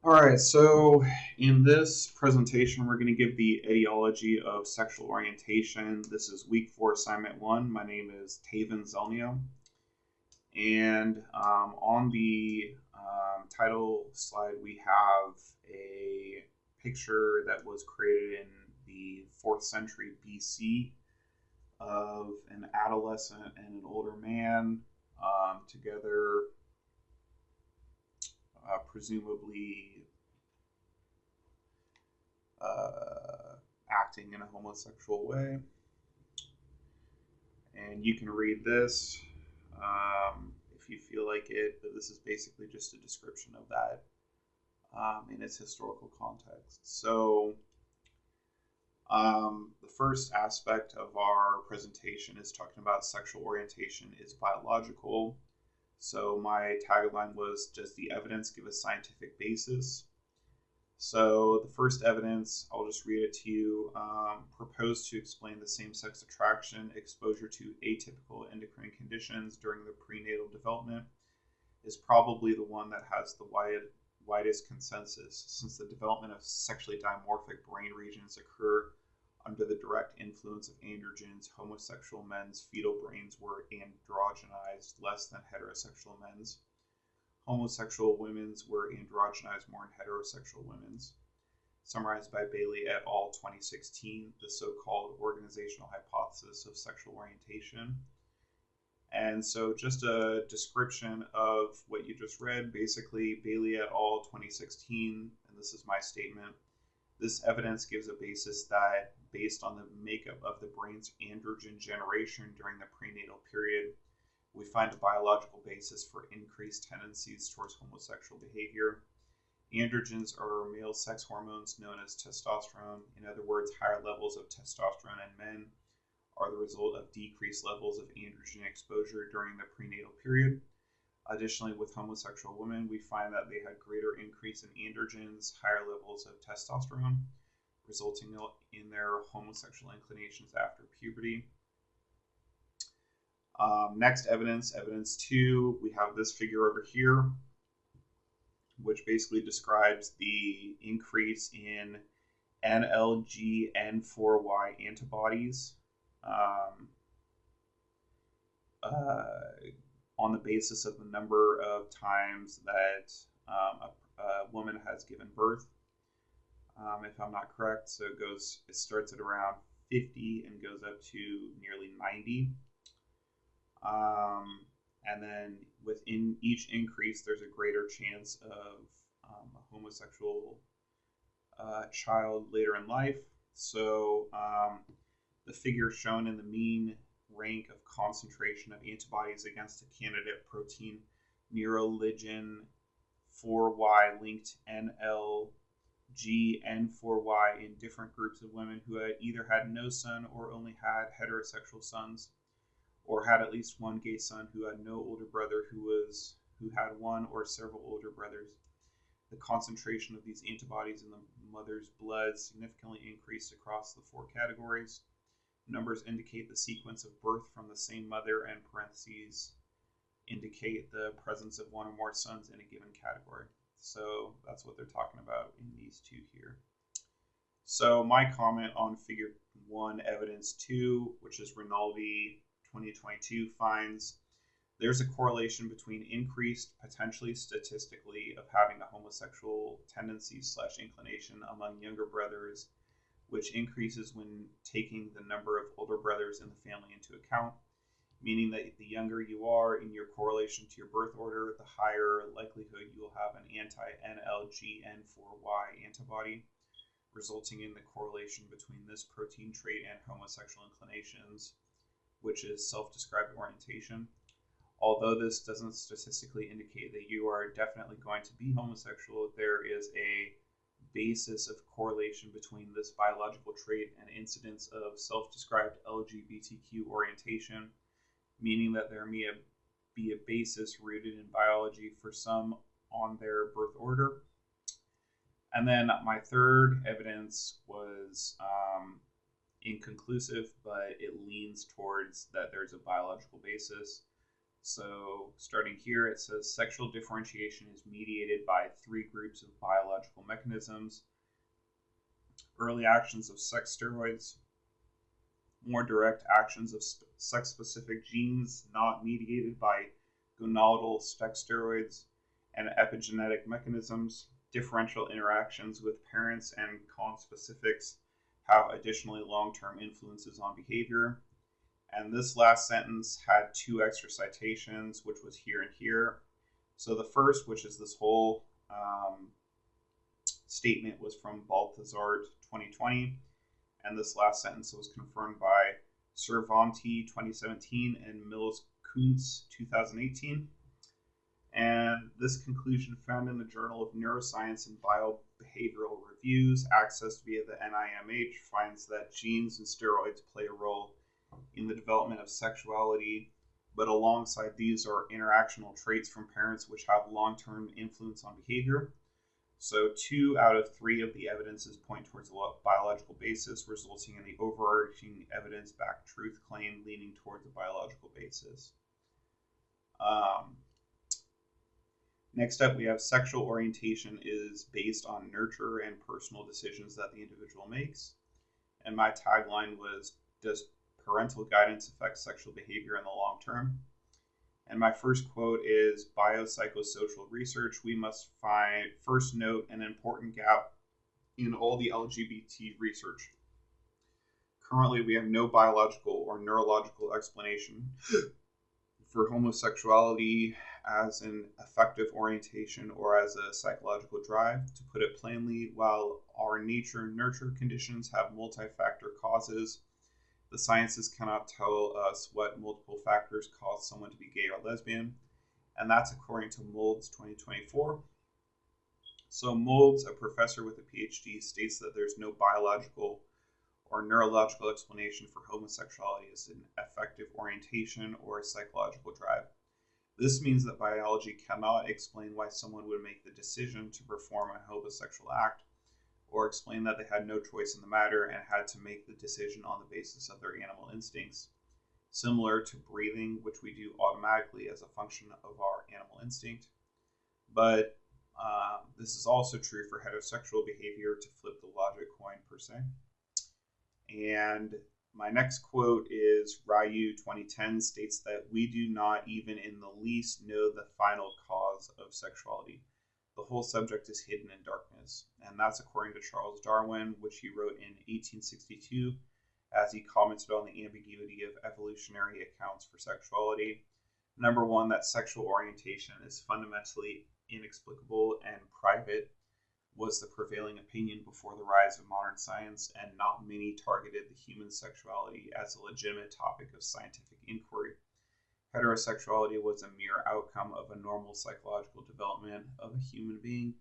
All right, so in this presentation, we're going to give the etiology of sexual orientation. This is week 4, assignment 1. My name is Taven Zelnio. And on the title slide, we have a picture that was created in the 4th century BC of an adolescent and an older man together, presumably acting in a homosexual way. And you can read this if you feel like it, but this is basically just a description of that in its historical context. So the first aspect of our presentation is talking about sexual orientation is biological. So my tagline was, does the evidence give a scientific basis? So the first evidence, I'll just read it to you, proposed to explain the same-sex attraction, exposure to atypical endocrine conditions during the prenatal development is probably the one that has the widest consensus, since the development of sexually dimorphic brain regions occur under the direct influence of androgens. Homosexual men's fetal brains were androgenized less than heterosexual men's. Homosexual women's were androgenized more than heterosexual women's. Summarized by Bailey et al. 2016, the so-called organizational hypothesis of sexual orientation. And so just a description of what you just read, basically Bailey et al. 2016, and this is my statement, this evidence gives a basis that, based on the makeup of the brain's androgen generation during the prenatal period, we find a biological basis for increased tendencies towards homosexual behavior. Androgens are male sex hormones known as testosterone. In other words, higher levels of testosterone in men are the result of decreased levels of androgen exposure during the prenatal period. Additionally, with homosexual women, we find that they had greater increase in androgens, higher levels of testosterone, resulting in their homosexual inclinations after puberty. Next evidence 2, we have this figure over here, which basically describes the increase in NLGN4Y antibodies on the basis of the number of times that a woman has given birth, if I'm not correct. So it starts at around 50 and goes up to nearly 90. And then within each increase, there's a greater chance of a homosexual child later in life. So the figure shown in the mean rank of concentration of antibodies against a candidate protein, neuroligin 4Y linked NLGN4Y in different groups of women who had either had no son or only had heterosexual sons, or had at least one gay son who had no older brother who had one or several older brothers. The concentration of these antibodies in the mother's blood significantly increased across the 4 categories. Numbers indicate the sequence of birth from the same mother, and parentheses indicate the presence of one or more sons in a given category. So that's what they're talking about in these 2 here. So my comment on figure 1, evidence 2, which is Rinaldi 2022, finds there's a correlation between increased, potentially statistically, of having a homosexual tendency / inclination among younger brothers, which increases when taking the number of older brothers in the family into account, meaning that the younger you are in your correlation to your birth order, the higher likelihood you will have an anti-NLGN4Y antibody, resulting in the correlation between this protein trait and homosexual inclinations, which is self-described orientation. Although this doesn't statistically indicate that you are definitely going to be homosexual, there is a basis of correlation between this biological trait and incidence of self-described Lgbtq orientation, meaning that there may be a basis rooted in biology for some on their birth order. And then my third evidence was inconclusive, but it leans towards that there's a biological basis. So starting here, it says sexual differentiation is mediated by three groups of biological mechanisms: early actions of sex steroids, more direct actions of sex-specific genes not mediated by gonadal sex steroids, and epigenetic mechanisms. Differential interactions with parents and conspecifics have additionally long-term influences on behavior. And this last sentence had two extra citations, which was here and here. So the first, which is this whole statement, was from Balthazar 2020. And this last sentence was confirmed by Cervanti 2017 and Mills Kuntz 2018. And this conclusion, found in the Journal of Neuroscience and Biobehavioral Reviews, accessed via the NIMH, finds that genes and steroids play a role in the development of sexuality, but alongside these are interactional traits from parents which have long-term influence on behavior. So 2 out of 3 of the evidences point towards a biological basis, resulting in the overarching evidence-backed truth claim leaning towards a biological basis. Next up, we have sexual orientation is based on nurture and personal decisions that the individual makes. And my tagline was, does parental guidance affect sexual behavior in the long term? And my first quote is, biopsychosocial research, we must first note an important gap in all the LGBT research. Currently, we have no biological or neurological explanation for homosexuality as an affective orientation or as a psychological drive. To put it plainly, while our nature-nurture conditions have multi-factor causes, the sciences cannot tell us what multiple factors cause someone to be gay or lesbian, and that's according to Moulds 2024. So Moulds, a professor with a PhD, states that there's no biological or neurological explanation for homosexuality as an affective orientation or a psychological drive. This means that biology cannot explain why someone would make the decision to perform a homosexual act, or explain that they had no choice in the matter and had to make the decision on the basis of their animal instincts, similar to breathing, which we do automatically as a function of our animal instinct. But this is also true for heterosexual behavior, to flip the logic coin per se. And my next quote is Ryu 2010 states that we do not even in the least know the final cause of sexuality. The whole subject is hidden in darkness. And that's according to Charles Darwin, which he wrote in 1862 as he commented on the ambiguity of evolutionary accounts for sexuality. Number one, that sexual orientation is fundamentally inexplicable and private was the prevailing opinion before the rise of modern science, and not many targeted the human sexuality as a legitimate topic of scientific inquiry. Heterosexuality was a mere outcome of a normal psychological development of a human being,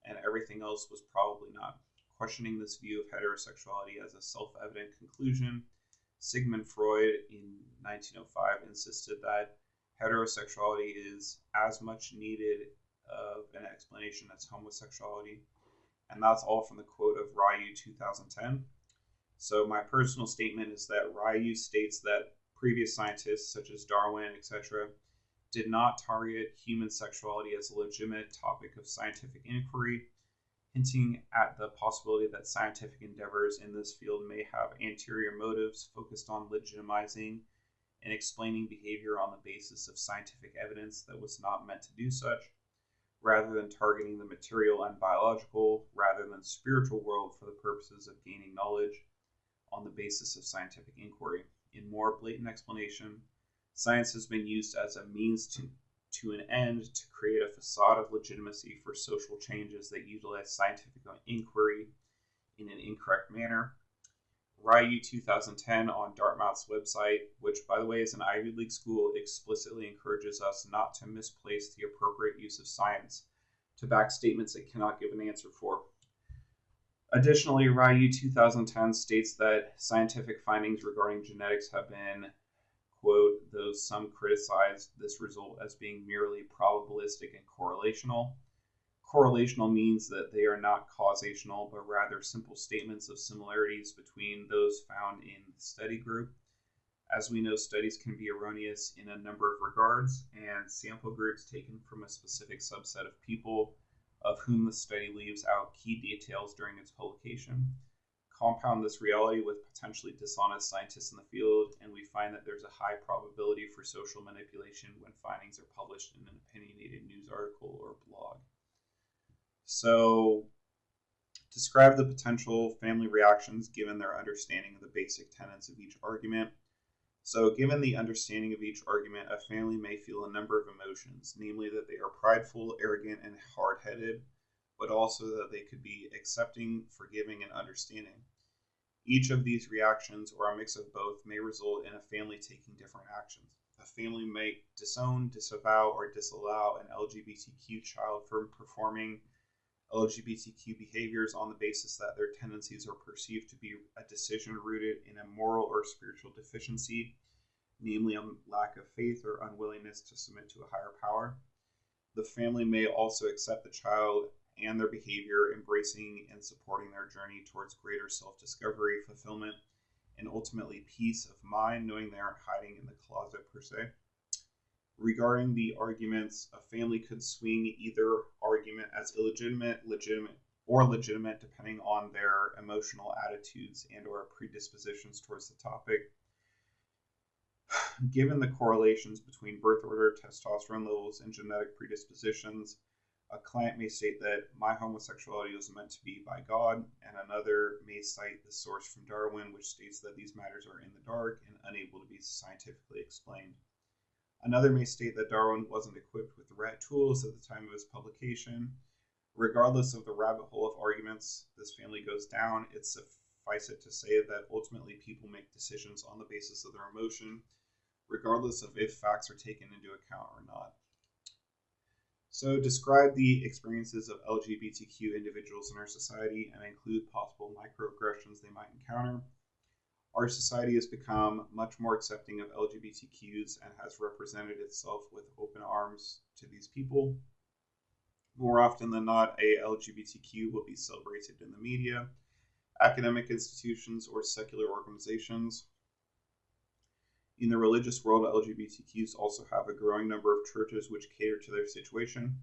and everything else was probably not. Questioning this view of heterosexuality as a self-evident conclusion, Sigmund Freud in 1905 insisted that heterosexuality is as much needed of an explanation as homosexuality. And that's all from the quote of Ryu 2010. So my personal statement is that Ryu states that previous scientists such as Darwin, etc., did not target human sexuality as a legitimate topic of scientific inquiry, hinting at the possibility that scientific endeavors in this field may have anterior motives focused on legitimizing and explaining behavior on the basis of scientific evidence that was not meant to do such, rather than targeting the material and biological, rather than spiritual world for the purposes of gaining knowledge on the basis of scientific inquiry. In more blatant explanation, science has been used as a means to an end to create a facade of legitimacy for social changes that utilize scientific inquiry in an incorrect manner. Ryu 2010 on Dartmouth's website, which by the way is an Ivy League school, explicitly encourages us not to misplace the appropriate use of science to back statements it cannot give an answer for. Additionally, Ryu 2010 states that scientific findings regarding genetics have been, quote, though some criticize this result as being merely probabilistic and correlational. Correlational means that they are not causational, but rather simple statements of similarities between those found in the study group. As we know, studies can be erroneous in a number of regards, and sample groups taken from a specific subset of people of whom the study leaves out key details during its publication compound this reality with potentially dishonest scientists in the field, and we find that there's a high probability for social manipulation when findings are published in an opinionated news article or blog. So, describe the potential family reactions given their understanding of the basic tenets of each argument. So, given the understanding of each argument, a family may feel a number of emotions, namely that they are prideful, arrogant, and hard headed, but also that they could be accepting, forgiving, and understanding. Each of these reactions, or a mix of both, may result in a family taking different actions. A family may disown, disavow, or disallow an LGBTQ child from performing LGBTQ behaviors on the basis that their tendencies are perceived to be a decision rooted in a moral or spiritual deficiency, namely a lack of faith or unwillingness to submit to a higher power. The family may also accept the child and their behavior, embracing and supporting their journey towards greater self-discovery, fulfillment, and ultimately peace of mind, knowing they aren't hiding in the closet per se. Regarding the arguments, a family could swing either argument as illegitimate, legitimate, depending on their emotional attitudes and or predispositions towards the topic. Given the correlations between birth order, testosterone levels, and genetic predispositions, a client may state that my homosexuality was meant to be by God, and another may cite the source from Darwin, which states that these matters are in the dark and unable to be scientifically explained. Another may state that Darwin wasn't equipped with the right tools at the time of his publication. Regardless of the rabbit hole of arguments this family goes down, it's suffice it to say that ultimately people make decisions on the basis of their emotion, regardless of if facts are taken into account or not. So describe the experiences of LGBTQ individuals in our society and include possible microaggressions they might encounter. Our society has become much more accepting of LGBTQs and has represented itself with open arms to these people. More often than not, a LGBTQ will be celebrated in the media, academic institutions, or secular organizations. In the religious world, LGBTQs also have a growing number of churches which cater to their situation.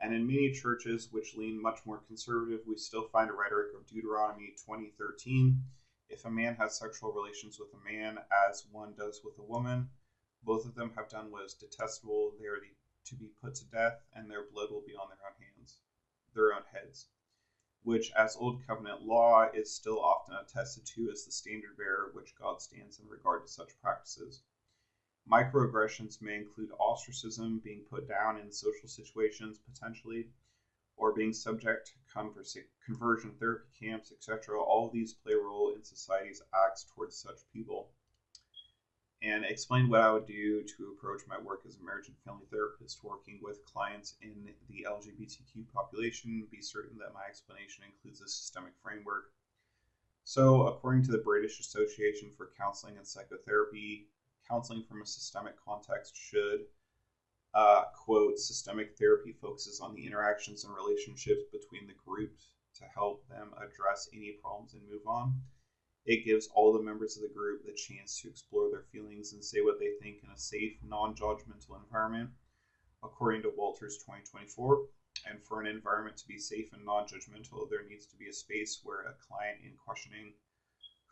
And in many churches which lean much more conservative, we still find a rhetoric of Deuteronomy 20:13. If a man has sexual relations with a man as one does with a woman, both of them have done what is detestable. They are to be put to death, and their blood will be on their own heads. Which, as Old Covenant law, is still often attested to as the standard bearer which God stands in regard to such practices. Microaggressions may include ostracism, being put down in social situations potentially, or being subject to conversion therapy camps, etc. All of these play a role in society's acts towards such people. And explain what I would do to approach my work as a marriage and family therapist working with clients in the LGBTQ population. Be certain that my explanation includes a systemic framework. So, according to the British Association for Counseling and Psychotherapy, counseling from a systemic context should, quote, systemic therapy focuses on the interactions and relationships between the groups to help them address any problems and move on. It gives all the members of the group the chance to explore their feelings and say what they think in a safe, non-judgmental environment, according to Walters 2024. And for an environment to be safe and non-judgmental, there needs to be a space where a client in questioning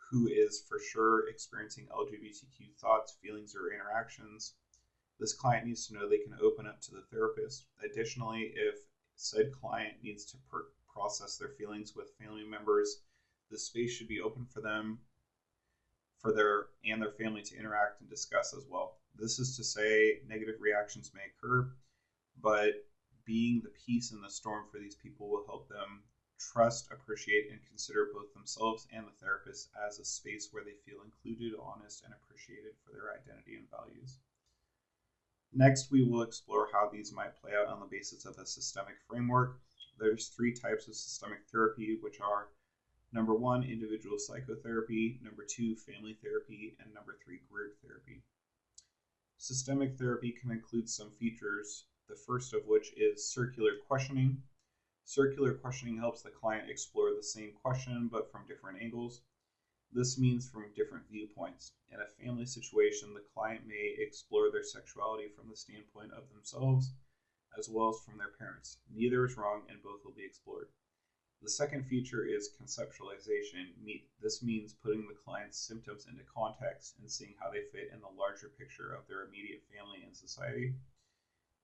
who is for sure experiencing LGBTQ thoughts, feelings, or interactions, this client needs to know they can open up to the therapist. Additionally, if said client needs to process their feelings with family members, the space should be open for them, for their family to interact and discuss as well. This is to say negative reactions may occur, but being the peace in the storm for these people will help them trust, appreciate, and consider both themselves and the therapist as a space where they feel included, honest, and appreciated for their identity and values. Next, we will explore how these might play out on the basis of a systemic framework. There's 3 types of systemic therapy, which are number 1, individual psychotherapy, number 2, family therapy, and number 3, group therapy. Systemic therapy can include some features, the first of which is circular questioning. Circular questioning helps the client explore the same question but from different angles. This means from different viewpoints. In a family situation, the client may explore their sexuality from the standpoint of themselves as well as from their parents. Neither is wrong, and both will be explored. The second feature is conceptualization. This means putting the client's symptoms into context and seeing how they fit in the larger picture of their immediate family and society.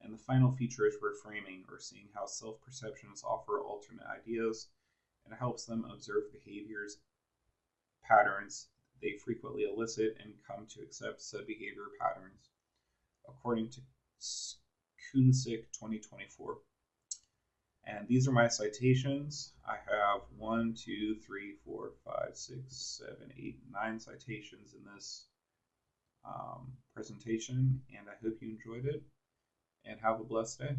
And the final feature is reframing, or seeing how self perceptions offer alternate ideas and helps them observe behaviors patterns they frequently elicit and come to accept said behavior patterns, according to Kunsick 2024. And these are my citations. I have 1, 2, 3, 4, 5, 6, 7, 8, 9 citations in this presentation, and I hope you enjoyed it, and have a blessed day.